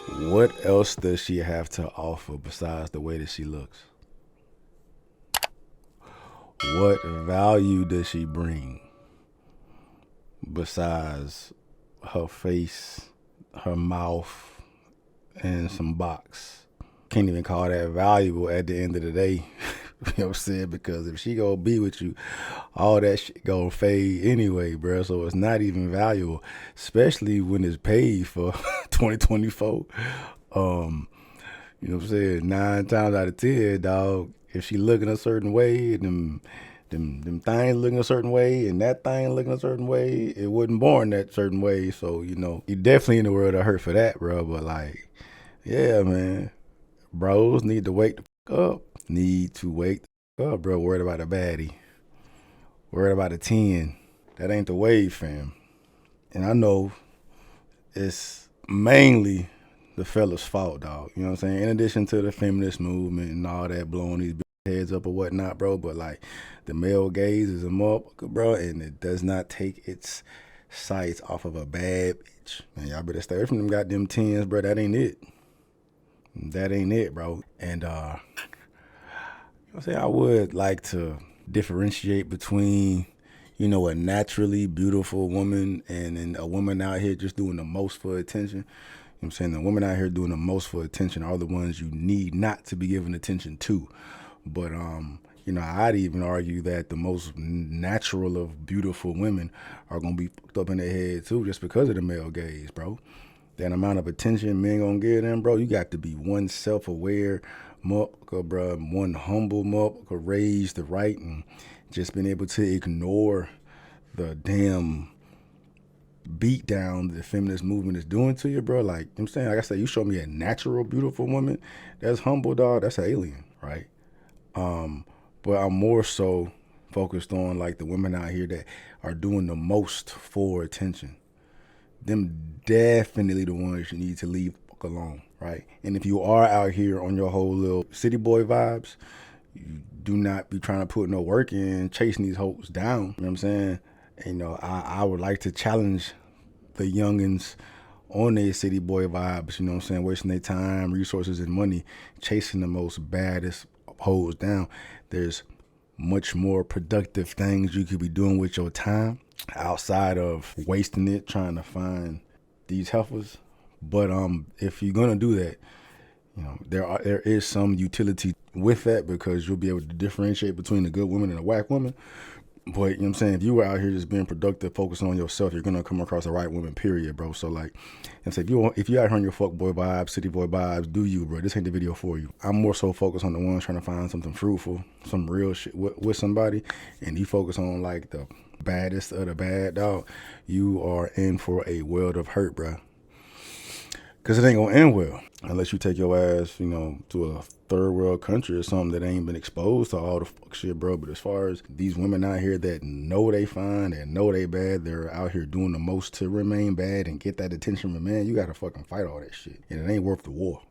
What else does she have to offer besides the way that she looks? What value does she bring besides her face, her mouth, and some box? Can't even call that valuable at the end of the day. You know what I'm saying? Because if she gonna be with you, all that shit gonna fade anyway, bro. So it's not even valuable, especially when it's paid for 2024. Um, you know what I'm saying? 9 times out of 10, dog. If she looking a certain way, them things looking a certain way, and that thing looking a certain way, it wasn't born that certain way. So you definitely in the world of hurt for that, bro. But like, yeah, man, bros need to wake the fuck up. Need to wake the fuck up, bro. Worried about a baddie. Worried about a 10. That ain't the wave, fam. And I know it's mainly the fella's fault, dog. You know what I'm saying? In addition to the feminist movement and all that blowing these heads up or whatnot, bro. But like the male gaze is a motherfucker, bro, and it does not take its sights off of a bad bitch. Man, y'all better stay away from them goddamn tens, bro. That ain't it. That ain't it, bro. And you know what I'm saying? I would like to differentiate between, a naturally beautiful woman and a woman out here just doing the most for attention. You know what I'm saying? The women out here doing the most for attention are the ones you need not to be giving attention to. But I'd even argue that the most natural of beautiful women are gonna be fucked up in their head too, just because of the male gaze, bro. That amount of attention men gonna give them, bro, you got to be one self-aware motherfucker, bro, one humble motherfucker, raised right, and just been able to ignore the damn beat down the feminist movement is doing to you, bro. Like I'm saying, like I said, you show me a natural, beautiful woman that's humble, dog. That's an alien, right? But I'm more so focused on like the women out here that are doing the most for attention. Them definitely the ones you need to leave alone, right? And if you are out here on your whole little city boy vibes, you do not be trying to put no work in chasing these hoes down. You know what I'm saying? And, I would like to challenge the youngins on their city boy vibes, you know what I'm saying, wasting their time, resources, and money chasing the most baddest hoes down. There's much more productive things you could be doing with your time outside of wasting it trying to find these heifers. But if you're gonna do that, there is some utility with that because you'll be able to differentiate between a good woman and a whack woman. But you know what I'm saying, if you were out here just being productive, focusing on yourself, you're gonna come across the right woman, period, bro. So like, and say if you out here on your fuck boy vibes, city boy vibes, do you, bro? This ain't the video for you. I'm more so focused on the ones trying to find something fruitful, some real shit with somebody, and you focus on like the baddest of the bad, dog. You are in for a world of hurt, bro. Cause it ain't gonna end well unless you take your ass, to a third world country or something that ain't been exposed to all the fuck shit, bro. But as far as these women out here that know they fine, that know they bad, they're out here doing the most to remain bad and get that attention from man, you gotta fucking fight all that shit. And it ain't worth the war.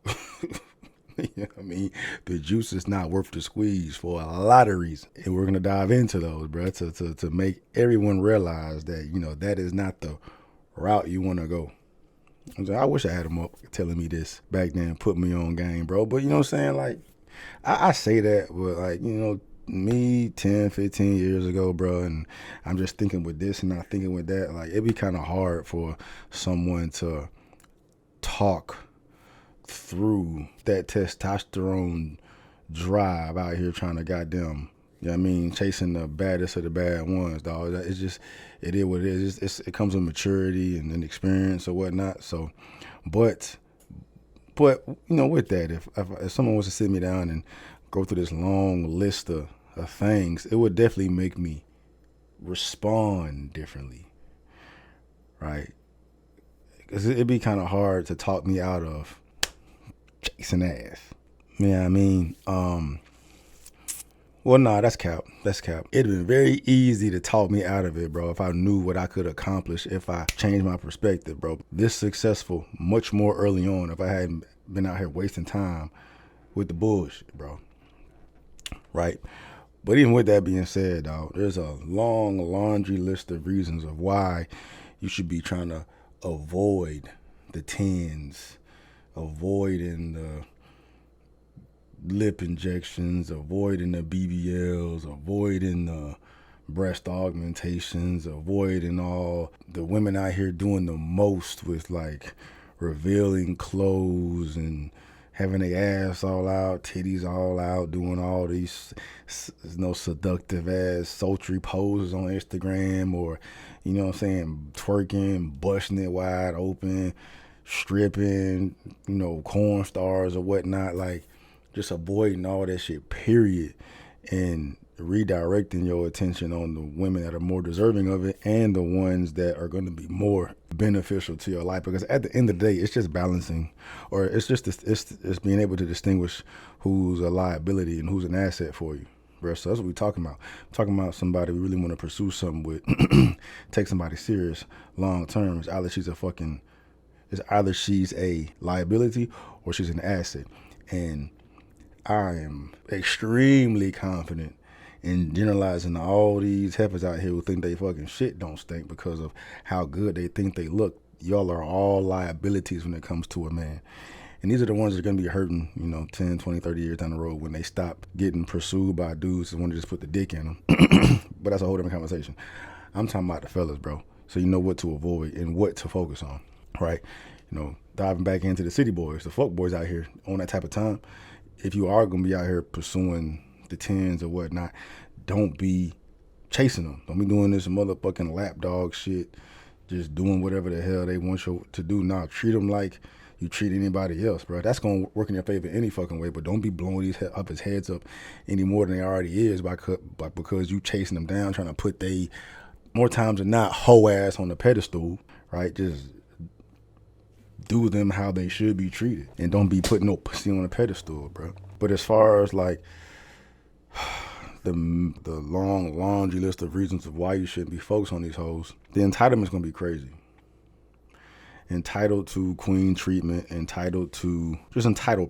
You know what I mean? The juice is not worth the squeeze for a lot of reasons. And we're gonna dive into those, bro, to make everyone realize that, that is not the route you wanna go. I wish I had him up telling me this back then, put me on game, bro. But you know what I'm saying? Like, I say that, but like, me 10, 15 years ago, bro, and I'm just thinking with this and not thinking with that. Like, it'd be kind of hard for someone to talk through that testosterone drive out here trying to goddamn, you know what I mean, chasing the baddest of the bad ones, dog. It's just, it is what it is. It comes with maturity and experience or whatnot. So, but, with that, if someone was to sit me down and go through this long list of things, it would definitely make me respond differently, right? Because it'd be kind of hard to talk me out of chasing ass. You know what I mean? Well, nah, that's cap. That's cap. It'd been very easy to talk me out of it, bro, if I knew what I could accomplish, if I changed my perspective, bro. This successful much more early on if I hadn't been out here wasting time with the bullshit, bro. Right? But even with that being said, dog, there's a long laundry list of reasons of why you should be trying to avoid the tens, avoiding the lip injections, avoiding the BBLs, avoiding the breast augmentations, avoiding all the women out here doing the most with like revealing clothes and having their ass all out, titties all out, doing all these seductive ass sultry poses on Instagram, or you know what I'm saying, twerking, busting it wide open, stripping, corn stars or whatnot, like just avoiding all that shit, period, and redirecting your attention on the women that are more deserving of it and the ones that are going to be more beneficial to your life. Because at the end of the day, it's just balancing, or it's just it's being able to distinguish who's a liability and who's an asset for you, bro. So that's what we're talking about. We're talking about somebody we really want to pursue something with, take somebody serious long term. It's either she's a liability or she's an asset. And I am extremely confident in generalizing all these heifers out here who think they fucking shit don't stink because of how good they think they look. Y'all are all liabilities when it comes to a man. And these are the ones that are going to be hurting, 10, 20, 30 years down the road when they stop getting pursued by dudes that want to just put the dick in them. But that's a whole different conversation. I'm talking about the fellas, bro. So you know what to avoid and what to focus on, right? Diving back into the city boys, the fuck boys out here on that type of time. If you are going to be out here pursuing the tens or whatnot, don't be chasing them. Don't be doing this motherfucking lapdog shit, just doing whatever the hell they want you to do. Nah, treat them like you treat anybody else, bro. That's going to work in your favor any fucking way, but don't be blowing these his heads up any more than they already is because you chasing them down, trying to put they, more times than not, hoe ass on the pedestal, right? Just do them how they should be treated, and don't be putting no pussy on a pedestal, bro. But as far as like the long laundry list of reasons of why you shouldn't be focused on these hoes, the entitlement's gonna be crazy. Entitled to queen treatment, entitled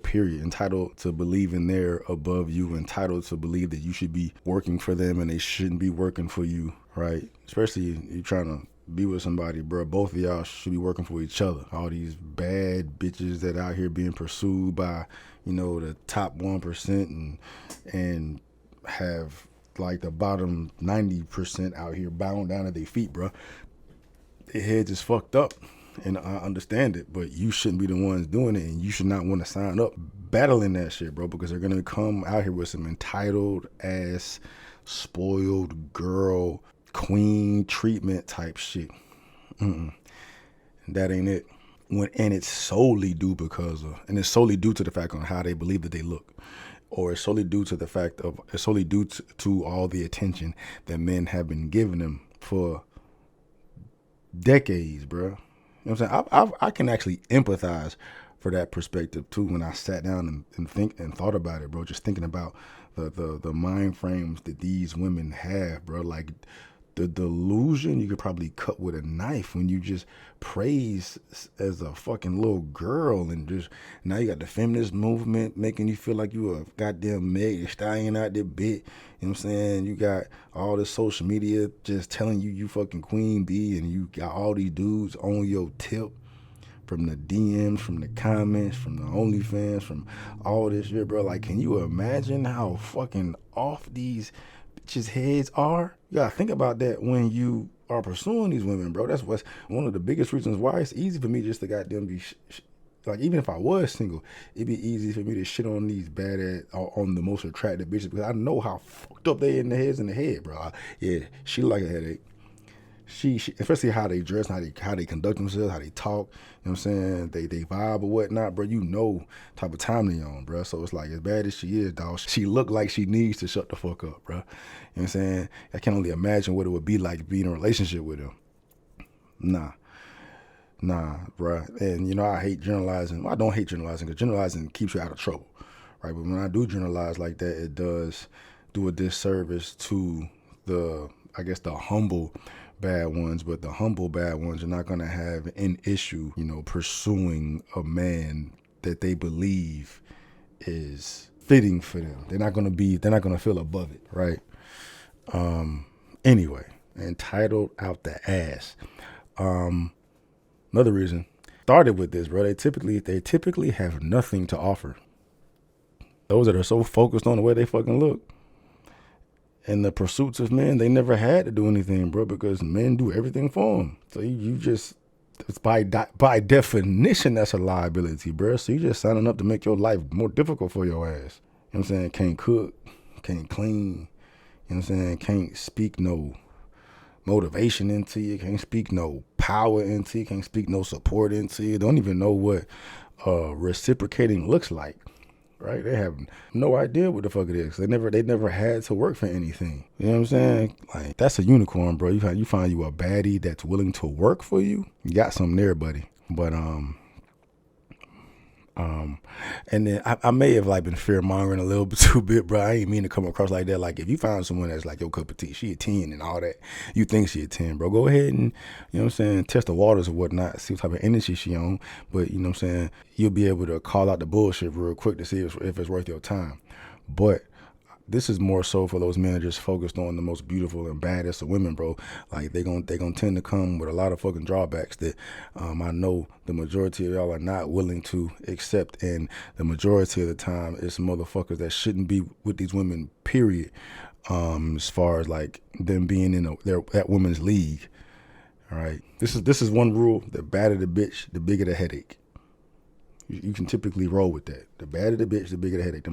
period, entitled to believing they're above you, entitled to believe that you should be working for them and they shouldn't be working for you, right? Especially you trying to be with somebody, bro. Both of y'all should be working for each other. All these bad bitches that out here being pursued by, the top 1% and have like the bottom 90% out here bowing down at their feet, bro. Their heads is fucked up. And I understand it, but you shouldn't be the ones doing it, and you should not want to sign up battling that shit, bro, because they're going to come out here with some entitled ass, spoiled girl, queen treatment type shit. That ain't it. And it's solely due to the fact on how they believe that they look. Or it's solely due to to all the attention that men have been giving them for decades, bro. You know what I'm saying? I can actually empathize for that perspective too when I sat down and thought about it, bro. Just thinking about the mind frames that these women have, bro. Like the delusion you could probably cut with a knife when you just praise as a fucking little girl, and just now you got the feminist movement making you feel like you a goddamn Meg Thee Stallion out there bit. You know what I'm saying? You got all this social media just telling you fucking queen bee, and you got all these dudes on your tip from the DMs, from the comments, from the OnlyFans, from all this shit, bro. Like, can you imagine how fucking off these bitches' heads are? You gotta think about that when you are pursuing these women, bro. That's what's one of the biggest reasons why it's easy for me just to goddamn be like, even if I was single, it'd be easy for me to shit on these badass, on the most attractive bitches, because I know how fucked up they in the head, bro. Yeah, she like a headache. She especially how they dress, how they conduct themselves, how they talk, you know what I'm saying? They vibe or whatnot, bro. You know type of time they on, bro. So it's like, as bad as she is, dog, she look like she needs to shut the fuck up, bro. You know what I'm saying? I can only imagine what it would be like to be in a relationship with them. Nah, bro. And I hate generalizing. Well, I don't hate generalizing, because generalizing keeps you out of trouble, right? But when I do generalize like that, it does do a disservice to the humble bad ones. But the humble bad ones are not going to have an issue, pursuing a man that they believe is fitting for them. They're not going to feel above it, right? Anyway, entitled out the ass. Another reason started with this, bro. They typically have nothing to offer. Those that are so focused on the way they fucking look and the pursuits of men, they never had to do anything, bro, because men do everything for them. So you just, it's by definition, that's a liability, bro. So you just signing up to make your life more difficult for your ass. You know what I'm saying? Can't cook, can't clean, you know what I'm saying? Can't speak no motivation into you, can't speak no power into you, can't speak no support into you. Don't even know what reciprocating looks like. Right? They have no idea what the fuck it is. They never had to work for anything. You know what I'm saying? Like, that's a unicorn, bro. You find you a baddie that's willing to work for you. You got something there, buddy. But and then I may have like been fear mongering a little bit too bit, bro. I ain't mean to come across like that. Like, if you find someone that's like your cup of tea, she a 10 and all that, you think she a 10, bro, go ahead and, you know what I'm saying, test the waters or whatnot, see what type of energy she on. But you know what I'm saying, you'll be able to call out the bullshit real quick to see if it's worth your time. But this is more so for those men that just focused on the most beautiful and baddest of women, bro. Like, they gonna tend to come with a lot of fucking drawbacks that I know the majority of y'all are not willing to accept, and the majority of the time it's motherfuckers that shouldn't be with these women, period. As far as like them being in that women's league. All right, this is one rule: the badder the bitch, the bigger the headache. You can typically roll with that. The badder the bitch, the bigger the headache. The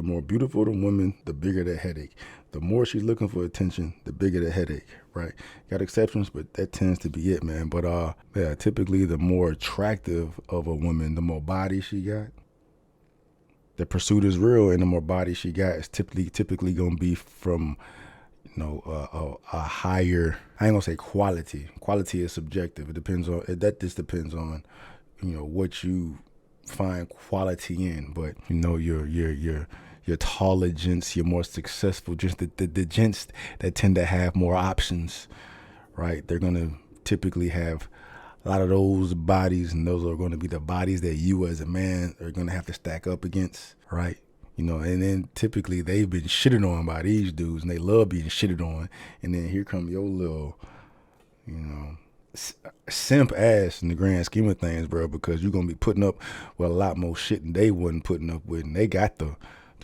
more beautiful the woman, the bigger the headache. The more she's looking for attention, the bigger the headache, right? Got exceptions, but that tends to be it, man. But yeah, typically the more attractive of a woman, the more body she got. The pursuit is real, and the more body she got is typically gonna be from, you know, a higher. I ain't gonna say quality. Quality is subjective. It depends on that. Just depends on, you know, what you find quality in. But you know, your taller gents, your more successful gents, the gents that tend to have more options, right? They're gonna typically have a lot of those bodies, and those are going to be the bodies that you as a man are going to have to stack up against, right? You know, and then typically they've been shitted on by these dudes, and they love being shitted on. And then here come your little, you know, simp ass in the grand scheme of things, bro, because you're gonna be putting up with a lot more shit than they wasn't putting up with, and they got the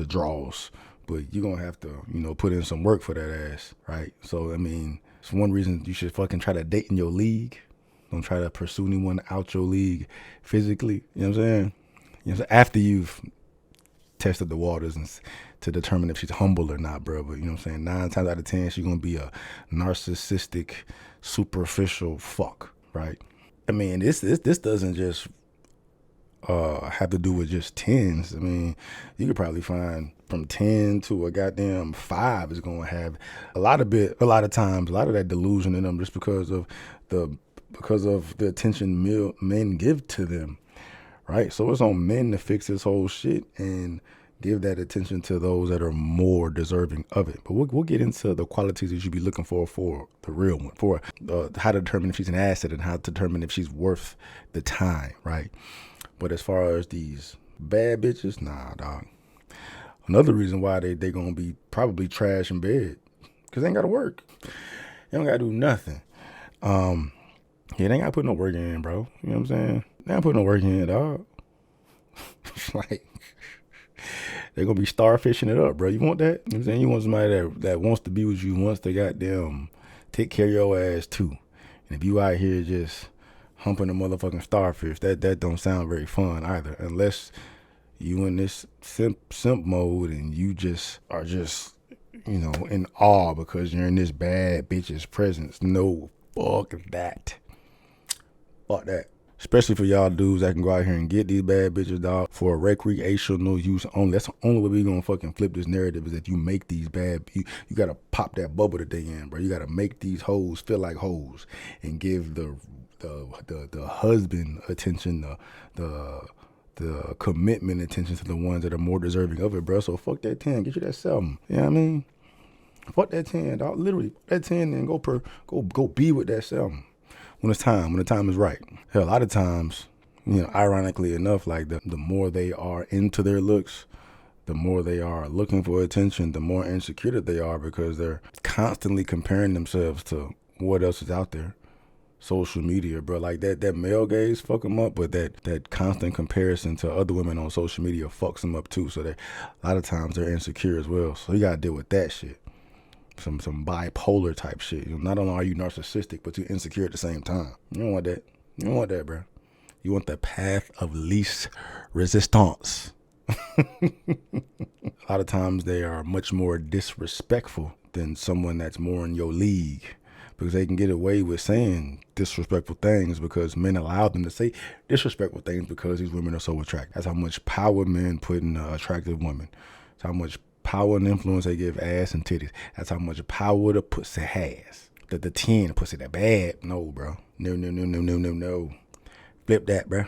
draws, but you're gonna have to, you know, put in some work for that ass, right? So I mean, it's one reason you should fucking try to date in your league. Don't try to pursue anyone out your league physically. You know what I'm saying? You know, after you've tested the waters and to determine if she's humble or not, bro. But you know what I'm saying? 9 times out of 10, she's gonna be a narcissistic, superficial fuck, right? I mean, this doesn't just have to do with just 10s. I mean, you could probably find from 10 to a goddamn 5 is gonna have a lot of times, a lot of that delusion in them, just because of the attention men give to them, right? So it's on men to fix this whole shit and give that attention to those that are more deserving of it. But we'll get into the qualities that you should be looking for the real one, for how to determine if she's an asset and how to determine if she's worth the time, right? But as far as these bad bitches, nah, dog. Another reason why they gonna be probably trash in bed, because they ain't gotta work. They don't gotta do nothing. Yeah, they ain't gotta put no work in, bro. You know what I'm saying? They ain't put no work in, dog. Like, they're gonna be starfishing it up, bro. You want that? You know what I'm saying? You want somebody that wants to be with you, wants to goddamn take care of your ass too. And if you out here just humping a motherfucking starfish, that don't sound very fun either. Unless you in this simp mode and you just are just, you know, in awe because you're in this bad bitch's presence. No, fuck that. Fuck that. Especially for y'all dudes that can go out here and get these bad bitches, dog, for recreational use only. That's the only way we gonna fucking flip this narrative, is if you make these bad, you gotta pop that bubble that they in, bro. You gotta make these hoes feel like hoes and give the husband attention, the commitment attention to the ones that are more deserving of it, bro. So fuck that 10, get you that 7. You know what I mean? Fuck that 10, dog. Literally, fuck that 10 and go be with that 7. When the time is right. Hell, a lot of times, you know, ironically enough, like the more they are into their looks, the more they are looking for attention, the more insecure they are, because they're constantly comparing themselves to what else is out there. social media, bro. Like that male gaze fuck them up, but that constant comparison to other women on social media fucks them up too. So that a lot of times they're insecure as well. So you gotta deal with that shit. Some bipolar type shit. You know, not only are you narcissistic, but you're insecure at the same time. You don't want that. You don't want that, bro. You want the path of least resistance. A lot of times they are much more disrespectful than someone that's more in your league, because they can get away with saying disrespectful things because men allow them to say disrespectful things because these women are so attractive. That's how much power men put in attractive women. That's how much power and influence they give ass and titties. That's how much power the pussy has. The 10 pussy that bad. No, bro. No. Flip that, bro.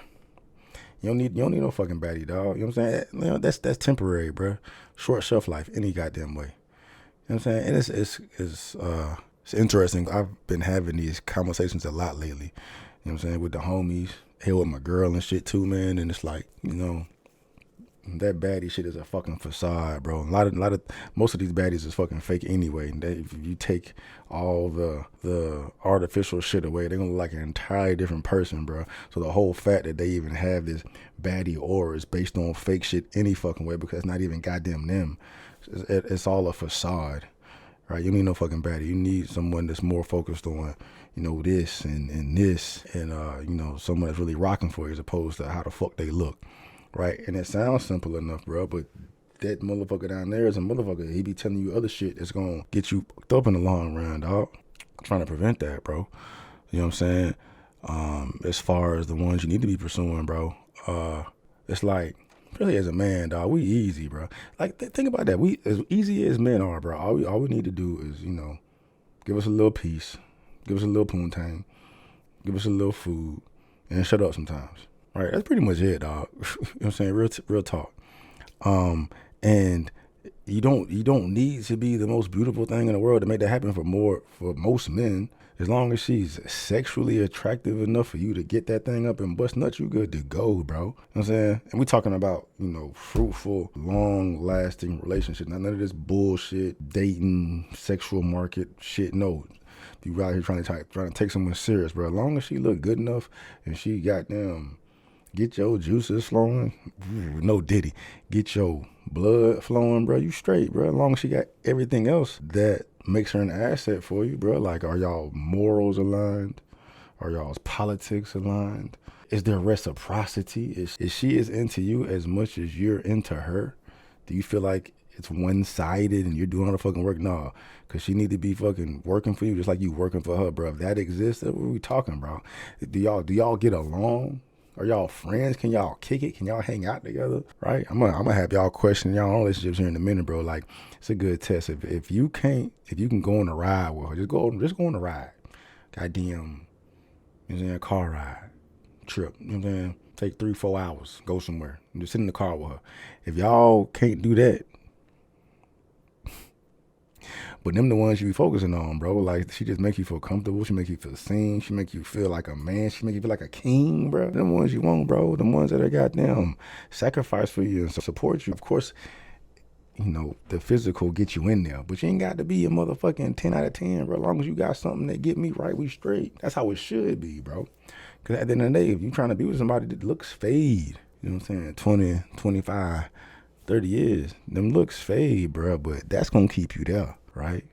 You don't need no fucking baddie, dog. You know what I'm saying? You know, that's temporary, bro. Short shelf life, any goddamn way. You know what I'm saying? And it's interesting. I've been having these conversations a lot lately. You know what I'm saying? With the homies, hell with my girl and shit too, man. And it's like, you know, that baddie shit is a fucking facade, bro. Most of these baddies is fucking fake anyway. And if you take all the artificial shit away, they're gonna look like an entirely different person, bro. So the whole fact that they even have this baddie aura is based on fake shit any fucking way, because it's not even goddamn them. It's all a facade, right? You don't need no fucking baddie. You need someone that's more focused on, you know, this and this, and you know, someone that's really rocking for you as opposed to how the fuck they look. Right, and it sounds simple enough, bro, but that motherfucker down there is a motherfucker. He be telling you other shit that's gonna get you fucked up in the long run, dog. I'm trying to prevent that, bro. You know what I'm saying? As far as the ones you need to be pursuing, bro, it's like, really as a man, dog, we easy, bro. Like, think about that. We, as easy as men are, bro, all we need to do is, you know, give us a little peace, give us a little poontang, give us a little food, and shut up sometimes. Right, that's pretty much it, dog. You know what I'm saying? Real talk. And you don't need to be the most beautiful thing in the world to make that happen for most men. As long as she's sexually attractive enough for you to get that thing up and bust nuts, you good to go, bro. You know what I'm saying? And we talking about, you know, fruitful, long-lasting relationships. Not none of this bullshit, dating, sexual market shit. No. You out here trying to take someone serious, bro. As long as she look good enough and she goddamn get your juices flowing, no diddy, get your blood flowing, bro, you straight, bro. As long as she got everything else that makes her an asset for you, bro. Like, are y'all morals aligned? Are y'all's politics aligned? Is there reciprocity? Is she as into you as much as you're into her? Do you feel like it's one-sided and you're doing all the fucking work? No, because she need to be fucking working for you just like you working for her, bro. If that exists, what are we talking, bro? Do y'all get along? Are y'all friends? Can y'all kick it? Can y'all hang out together? Right? I'm gonna have y'all question y'all own relationships here in a minute, bro. Like, it's a good test. If you can go on a ride with her, just go on a ride. Goddamn, you know what I'm saying, car ride, trip. You know what I'm saying? Take 3-4 hours, go somewhere, and just sit in the car with her. If y'all can't do that, but them the ones you be focusing on, bro. Like, she just make you feel comfortable. She make you feel seen. She make you feel like a man. She make you feel like a king, bro. Them ones you want, bro. Them ones that are goddamn sacrifice for you and support you. Of course, you know, the physical get you in there, but you ain't got to be a motherfucking 10 out of 10, bro. As long as you got something that get me right, we straight. That's how it should be, bro. Because at the end of the day, if you trying to be with somebody that looks fade, you know what I'm saying, 20, 25, 30 years, them looks fade, bro, but that's going to keep you there. Right?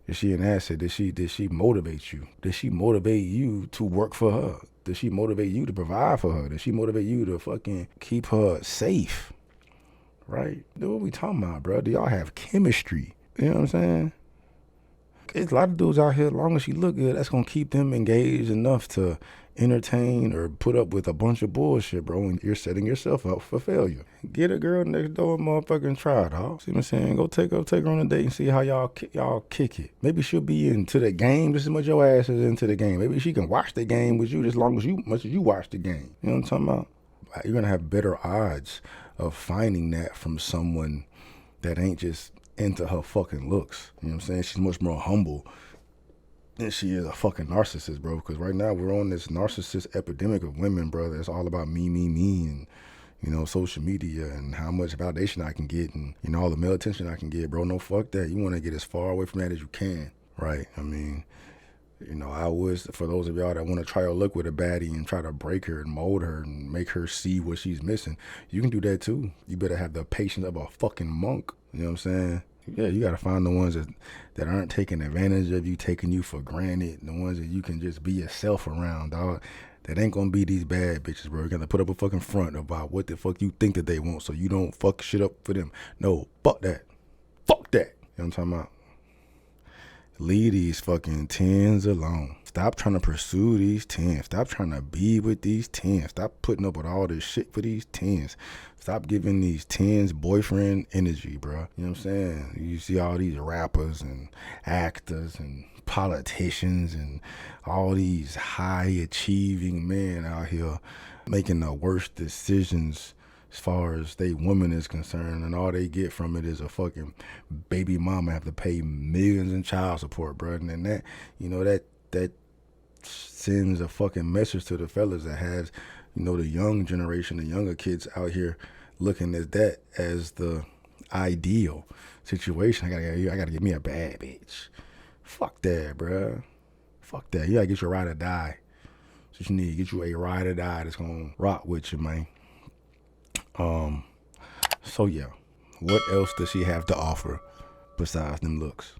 Is she an asset? Did she motivate you? Did she motivate you to work for her? Did she motivate you to provide for her? Did she motivate you to fucking keep her safe? Right? What we talking about, bro? Do y'all have chemistry? You know what I'm saying? There's a lot of dudes out here, as long as she look good, that's gonna keep them engaged enough to entertain or put up with a bunch of bullshit, bro, and you're setting yourself up for failure. Get a girl next door and motherfucking try, dog. See what I'm saying? Go take her on a date and see how y'all kick it. Maybe she'll be into the game just as much your ass is into the game. Maybe she can watch the game with you just much as you watch the game. You know what I'm talking about? You're gonna have better odds of finding that from someone that ain't just into her fucking looks. You know what I'm saying? She's much more humble than she is a fucking narcissist, bro. Because right now we're on this narcissist epidemic of women, bro. It's all about me, and, you know, social media and how much validation I can get and, you know, all the male attention I can get, bro. No, fuck that. You want to get as far away from that as you can, right? I mean, You know, I wish for those of y'all that want to try your luck with a baddie and try to break her and mold her and make her see what she's missing, you can do that too. You better have the patience of a fucking monk. You know what I'm saying? Yeah, you gotta find the ones that aren't taking advantage of you, taking you for granted, the ones that you can just be yourself around, dog. That ain't gonna be these bad bitches, bro. You gotta put up a fucking front about what the fuck you think that they want so you don't fuck shit up for them. No, fuck that. Fuck that. You know what I'm talking about? Leave these fucking tens alone. Stop trying to pursue these tens. Stop trying to be with these tens. Stop putting up with all this shit for these tens. Stop giving these tens boyfriend energy, bro. You know what I'm saying? You see all these rappers and actors and politicians and all these high achieving men out here making the worst decisions as far as they woman is concerned, and all they get from it is a fucking baby mama have to pay millions in child support, bro. And then that, you know, that sends a fucking message to the fellas that has, you know, the young generation, the younger kids out here looking at that as the ideal situation. I gotta get me a bad bitch. Fuck that, bro. Fuck that. You gotta get your ride or die. That's what you need. Get you a ride or die that's gonna rock with you, man. So yeah, what else does she have to offer besides them looks?